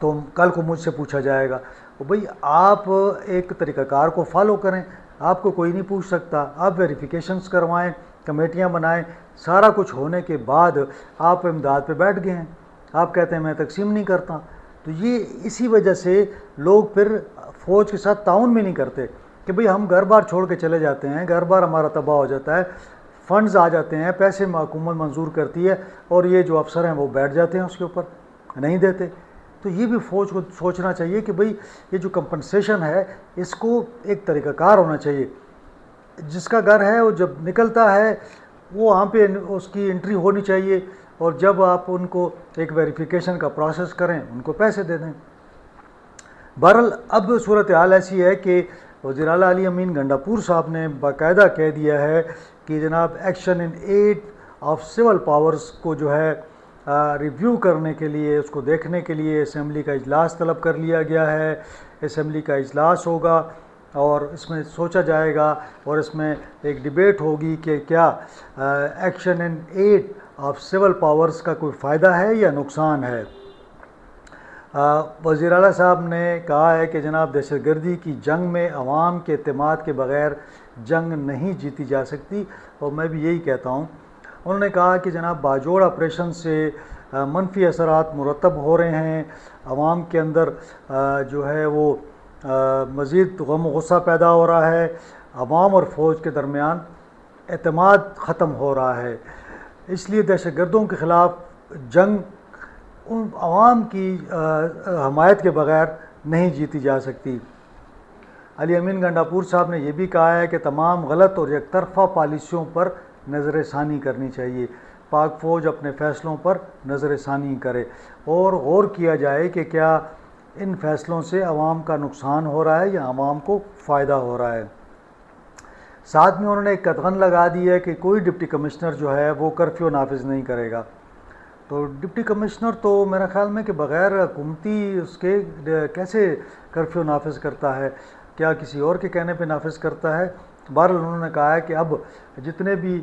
تو کل کو مجھ سے پوچھا جائے گا بھئی آپ ایک طریقہ کار کو فالو کریں، آپ کو کوئی نہیں پوچھ سکتا، آپ ویریفیکیشنز کروائیں، کمیٹیاں بنائیں، سارا کچھ ہونے کے بعد آپ امداد پہ بیٹھ گئے ہیں، آپ کہتے ہیں میں تقسیم نہیں کرتا۔ تو یہ اسی وجہ سے لوگ پھر فوج کے ساتھ تعاون بھی نہیں کرتے کہ بھئی ہم گھر بار چھوڑ کے چلے جاتے ہیں، گھر بار ہمارا تباہ ہو جاتا ہے، فنڈز آ جاتے ہیں، پیسے حکومت منظور کرتی ہے اور یہ جو افسر ہیں وہ بیٹھ جاتے ہیں اس کے اوپر، نہیں دیتے۔ تو یہ بھی فوج کو سوچنا چاہیے کہ بھئی یہ جو کمپنسیشن ہے اس کو ایک طریقہ کار ہونا چاہیے، جس کا گھر ہے وہ جب نکلتا ہے وہ وہاں پہ اس کی انٹری ہونی چاہیے، اور جب آپ ان کو ایک ویریفیکیشن کا پروسیس کریں ان کو پیسے دے دیں۔ بہرحال اب صورتحال ایسی ہے کہ وزیر اعلیٰ علی امین گنڈاپور صاحب نے باقاعدہ کہہ دیا ہے کہ جناب action in aid of civil powers کو جو ہے ریویو کرنے کے لیے، اس کو دیکھنے کے لیے اسمبلی کا اجلاس طلب کر لیا گیا ہے۔ اسمبلی کا اجلاس ہوگا اور اس میں سوچا جائے گا اور اس میں ایک ڈیبیٹ ہوگی کہ کیا action in aid of civil powers کا کوئی فائدہ ہے یا نقصان ہے۔ وزیر اعلیٰ صاحب نے کہا ہے کہ جناب دہشت گردی کی جنگ میں عوام کے اعتماد کے بغیر جنگ نہیں جیتی جا سکتی، اور میں بھی یہی کہتا ہوں۔ انہوں نے کہا کہ جناب باجوڑ آپریشن سے منفی اثرات مرتب ہو رہے ہیں، عوام کے اندر جو ہے وہ مزید غم و غصہ پیدا ہو رہا ہے، عوام اور فوج کے درمیان اعتماد ختم ہو رہا ہے، اس لیے دہشت گردوں کے خلاف جنگ ان عوام کی حمایت کے بغیر نہیں جیتی جا سکتی۔ علی امین گنڈاپور صاحب نے یہ بھی کہا ہے کہ تمام غلط اور یک طرفہ پالیسیوں پر نظر ثانی کرنی چاہیے، پاک فوج اپنے فیصلوں پر نظر ثانی کرے اور غور کیا جائے کہ کیا ان فیصلوں سے عوام کا نقصان ہو رہا ہے یا عوام کو فائدہ ہو رہا ہے۔ ساتھ میں انہوں نے ایک قطغن لگا دی ہے کہ کوئی ڈپٹی کمشنر جو ہے وہ کرفیو نافذ نہیں کرے گا۔ تو ڈپٹی کمشنر تو میرا خیال میں کہ بغیر حکومتی اس کے کیسے کرفیو نافذ کرتا ہے، کیا کسی اور کے کہنے پہ نافذ کرتا ہے؟ بہرحال انہوں نے کہا ہے کہ اب جتنے بھی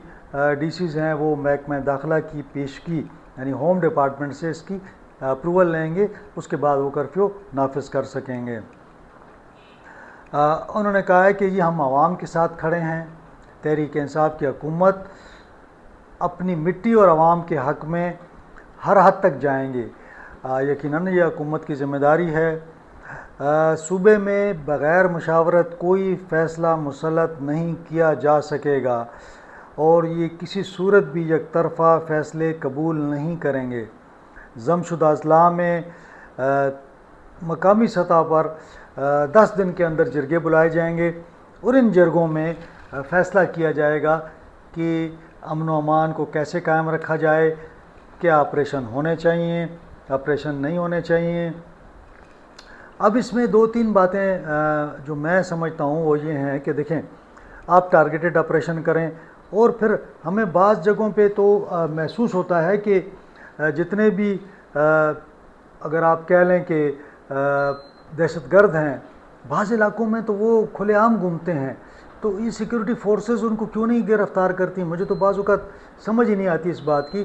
ڈی سیز ہیں وہ محکمہ داخلہ کی پیشگی یعنی ہوم ڈپارٹمنٹ سے اس کی اپروول لیں گے، اس کے بعد وہ کرفیو نافذ کر سکیں گے۔ انہوں نے کہا ہے کہ یہ ہم عوام کے ساتھ کھڑے ہیں، تحریک انصاف کی حکومت اپنی مٹی اور عوام کے حق میں ہر حد تک جائیں گے، یقیناً یہ حکومت کی ذمہ داری ہے۔ صوبے میں بغیر مشاورت کوئی فیصلہ مسلط نہیں کیا جا سکے گا اور یہ کسی صورت بھی یک طرفہ فیصلے قبول نہیں کریں گے۔ ضم شدہ اضلاع میں مقامی سطح پر 10 دن کے اندر جرگے بلائے جائیں گے اور ان جرگوں میں فیصلہ کیا جائے گا کہ امن و امان کو کیسے قائم رکھا جائے، کیا آپریشن ہونے چاہیے، آپریشن نہیں ہونے چاہیے۔ اب اس میں 2-3 باتیں جو میں سمجھتا ہوں وہ یہ ہیں کہ دیکھیں، آپ ٹارگیٹڈ آپریشن کریں، اور پھر ہمیں بعض جگہوں پہ تو محسوس ہوتا ہے کہ جتنے بھی اگر آپ کہہ لیں کہ دہشت گرد ہیں بعض علاقوں میں تو وہ کھلے عام گھومتے ہیں، تو یہ سیکیورٹی فورسز ان کو کیوں نہیں گرفتار کرتی؟ مجھے تو بعض اوقات سمجھ ہی نہیں آتی اس بات کی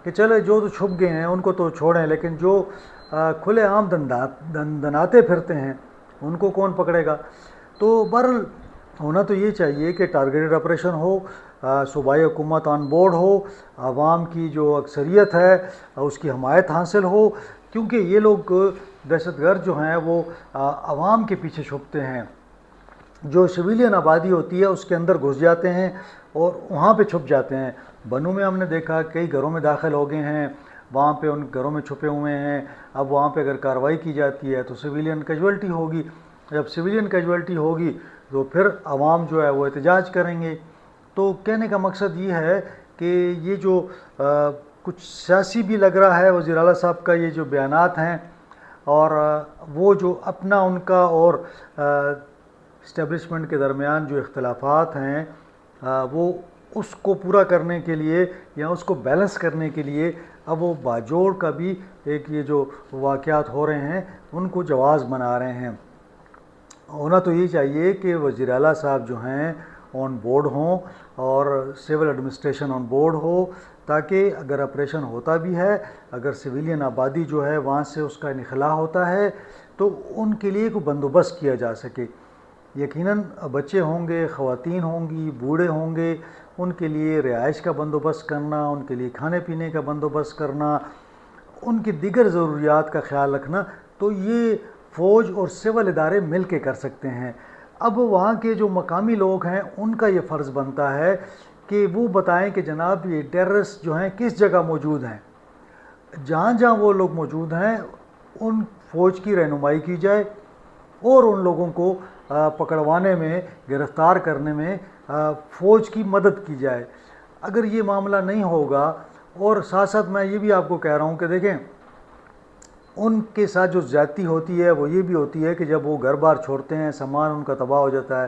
کہ چلے جو تو چھپ گئے ہیں ان کو تو چھوڑیں، لیکن جو کھلے عام دندناتے پھرتے ہیں ان کو کون پکڑے گا؟ تو بہرحال ہونا تو یہ چاہیے کہ ٹارگیٹڈ آپریشن ہو، صوبائی حکومت آن بورڈ ہو، عوام کی جو اکثریت ہے اس کی حمایت حاصل ہو، کیونکہ یہ لوگ دہشت گرد جو ہیں وہ عوام کے پیچھے چھپتے ہیں، جو سویلین آبادی ہوتی ہے اس کے اندر گھس جاتے ہیں اور وہاں پہ چھپ جاتے ہیں۔ بنوں میں ہم نے دیکھا کئی گھروں میں داخل ہو گئے ہیں، وہاں پہ ان گھروں میں چھپے ہوئے ہیں۔ اب وہاں پہ اگر کارروائی کی جاتی ہے تو سویلین کیجویلٹی ہوگی، جب سویلین کیجویلٹی ہوگی تو پھر عوام جو ہے وہ احتجاج کریں گے۔ تو کہنے کا مقصد یہ ہے کہ یہ جو کچھ سیاسی بھی لگ رہا ہے وزیر اعلیٰ صاحب کا یہ جو بیانات ہیں، اور وہ جو اپنا ان کا اور اسٹیبلشمنٹ کے درمیان جو اختلافات ہیں وہ اس کو پورا کرنے کے لیے یا اس کو بیلنس کرنے کے لیے اب وہ باجوڑ کا بھی ایک یہ جو واقعات ہو رہے ہیں ان کو جواز بنا رہے ہیں۔ ہونا تو یہ چاہیے کہ وزیر اعلیٰ صاحب جو ہیں آن بورڈ ہوں اور سول ایڈمنسٹریشن آن بورڈ ہو، تاکہ اگر آپریشن ہوتا بھی ہے، اگر سویلین آبادی جو ہے وہاں سے اس کا انخلاء ہوتا ہے تو ان کے لیے کوئی بندوبست کیا جا سکے۔ یقیناً بچے ہوں گے، خواتین ہوں گی، بوڑھے ہوں گے، ان کے لیے رہائش کا بندوبست کرنا، ان کے لیے کھانے پینے کا بندوبست کرنا، ان کی دیگر ضروریات کا خیال رکھنا، تو یہ فوج اور سول ادارے مل کے کر سکتے ہیں۔ اب وہاں کے جو مقامی لوگ ہیں ان کا یہ فرض بنتا ہے کہ وہ بتائیں کہ جناب یہ ٹیررسٹ جو ہیں کس جگہ موجود ہیں، جہاں جہاں وہ لوگ موجود ہیں ان فوج کی رہنمائی کی جائے اور ان لوگوں کو پکڑوانے میں، گرفتار کرنے میں فوج کی مدد کی جائے۔ اگر یہ معاملہ نہیں ہوگا، اور ساتھ ساتھ میں یہ بھی آپ کو کہہ رہا ہوں کہ دیکھیں ان کے ساتھ جو زیادتی ہوتی ہے وہ یہ بھی ہوتی ہے کہ جب وہ گھر بار چھوڑتے ہیں، سامان ان کا تباہ ہو جاتا ہے،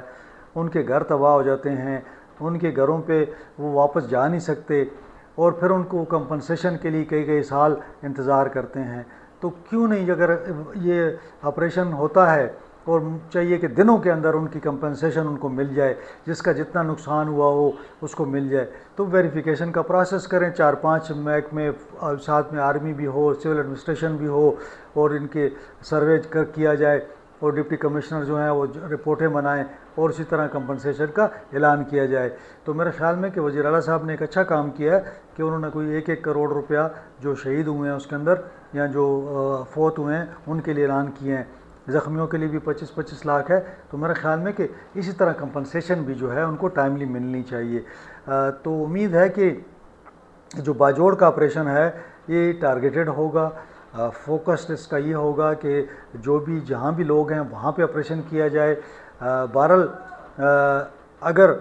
ان کے گھر تباہ ہو جاتے ہیں، ان کے گھروں پہ وہ واپس جا نہیں سکتے، اور پھر ان کو کمپنسیشن کے لیے کئی کئی سال انتظار کرتے ہیں۔ تو کیوں نہیں، اگر یہ آپریشن ہوتا ہے اور چاہیے کہ دنوں کے اندر ان کی کمپنسیشن ان کو مل جائے، جس کا جتنا نقصان ہوا ہو اس کو مل جائے، تو ویریفیکیشن کا پروسیس کریں، 4-5 محکمے ساتھ میں آرمی بھی ہو، سول ایڈمنسٹریشن بھی ہو، اور ان کے سروے کیا جائے، اور ڈپٹی کمشنر جو ہیں وہ رپورٹیں بنائیں، اور اسی طرح کمپنسیشن کا اعلان کیا جائے۔ تو میرے خیال میں کہ وزیر اعلیٰ صاحب نے ایک اچھا کام کیا ہے کہ انہوں نے کوئی 1 کروڑ روپیہ جو شہید ہوئے ہیں اس کے اندر یا جو فوت ہوئے ہیں ان کے لیے اعلان کیے ہیں، زخمیوں کے لیے بھی 25-25 لاکھ ہے۔ تو میرے خیال میں کہ اسی طرح کمپنسیشن بھی جو ہے ان کو ٹائملی ملنی چاہیے۔ تو امید ہے کہ جو باجوڑ کا آپریشن ہے یہ ٹارگیٹڈ ہوگا، فوکسڈ اس کا یہ ہوگا کہ جو بھی جہاں بھی لوگ ہیں وہاں پہ آپریشن کیا جائے۔ بہرحال اگر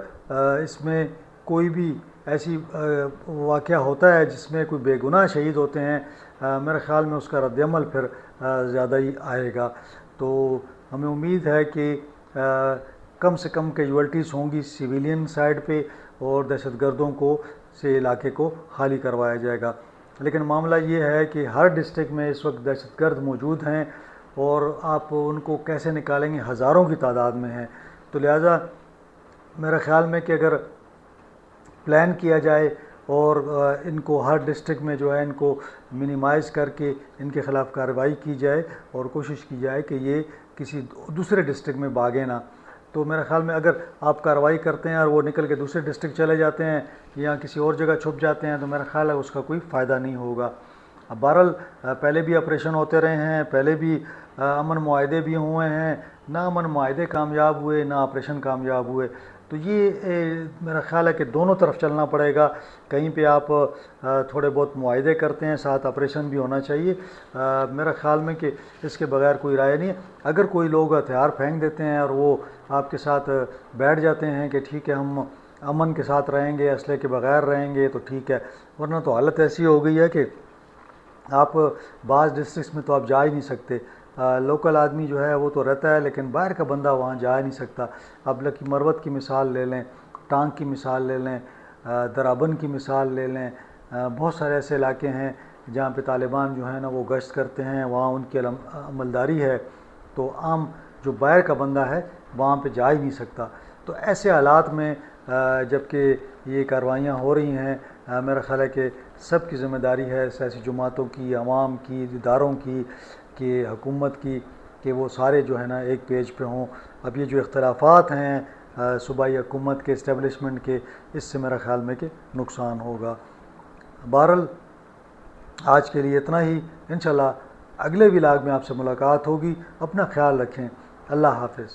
اس میں کوئی بھی ایسی واقعہ ہوتا ہے جس میں کوئی بے گناہ شہید ہوتے ہیں، میرے خیال میں اس کا رد عمل پھر زیادہ ہی آئے گا۔ تو ہمیں امید ہے کہ کم سے کم کیجوالٹیز ہوں گی سویلین سائڈ پہ، اور دہشت گردوں کو سے علاقے کو خالی کروایا جائے گا۔ لیکن معاملہ یہ ہے کہ ہر ڈسٹرکٹ میں اس وقت دہشت گرد موجود ہیں، اور آپ ان کو کیسے نکالیں گے، ہزاروں کی تعداد میں ہیں۔ تو لہٰذا میرے خیال میں کہ اگر پلان کیا جائے اور ان کو ہر ڈسٹرکٹ میں جو ہے ان کو منیمائز کر کے ان کے خلاف کارروائی کی جائے، اور کوشش کی جائے کہ یہ کسی دوسرے ڈسٹرکٹ میں بھاگے نہ، تو میرے خیال میں اگر آپ کارروائی کرتے ہیں اور وہ نکل کے دوسرے ڈسٹرکٹ چلے جاتے ہیں یا کسی اور جگہ چھپ جاتے ہیں، تو میرا خیال ہے اس کا کوئی فائدہ نہیں ہوگا۔ اب بہرحال پہلے بھی آپریشن ہوتے رہے ہیں، پہلے بھی امن معاہدے بھی ہوئے ہیں، نہ امن معاہدے کامیاب ہوئے نہ آپریشن کامیاب ہوئے۔ تو یہ میرا خیال ہے کہ دونوں طرف چلنا پڑے گا، کہیں پہ آپ تھوڑے بہت معاہدے کرتے ہیں، ساتھ آپریشن بھی ہونا چاہیے۔ میرا خیال میں کہ اس کے بغیر کوئی رائے نہیں ہے۔ اگر کوئی لوگ ہتھیار پھینک دیتے ہیں اور وہ آپ کے ساتھ بیٹھ جاتے ہیں کہ ٹھیک ہے ہم امن کے ساتھ رہیں گے، اسلحے کے بغیر رہیں گے، تو ٹھیک ہے، ورنہ تو حالت ایسی ہو گئی ہے کہ آپ بعض ڈسٹرکٹس میں تو آپ جا ہی نہیں سکتے۔ لوکل آدمی جو ہے وہ تو رہتا ہے، لیکن باہر کا بندہ وہاں جا ہی نہیں سکتا۔ اب لکی مروت کی مثال لے لیں، ٹانگ کی مثال لے لیں، درابن کی مثال لے لیں، بہت سارے ایسے علاقے ہیں جہاں پہ طالبان جو ہے نا وہ گشت کرتے ہیں، وہاں ان کی عملداری ہے، تو عام جو باہر کا بندہ ہے وہاں پہ جا ہی نہیں سکتا۔ تو ایسے حالات میں جب کہ یہ کارروائیاں ہو رہی ہیں، میرا خیال ہے کہ سب کی ذمہ داری ہے، سیاسی جماعتوں کی، عوام کی، اداروں کی، کہ حکومت کی، کہ وہ سارے جو ہے نا ایک پیج پہ ہوں۔ اب یہ جو اختلافات ہیں صوبائی حکومت کے، اسٹیبلشمنٹ کے، اس سے میرا خیال میں کہ نقصان ہوگا۔ بہرحال آج کے لیے اتنا ہی، انشاءاللہ اگلے ولاگ میں آپ سے ملاقات ہوگی۔ اپنا خیال رکھیں، اللہ حافظ۔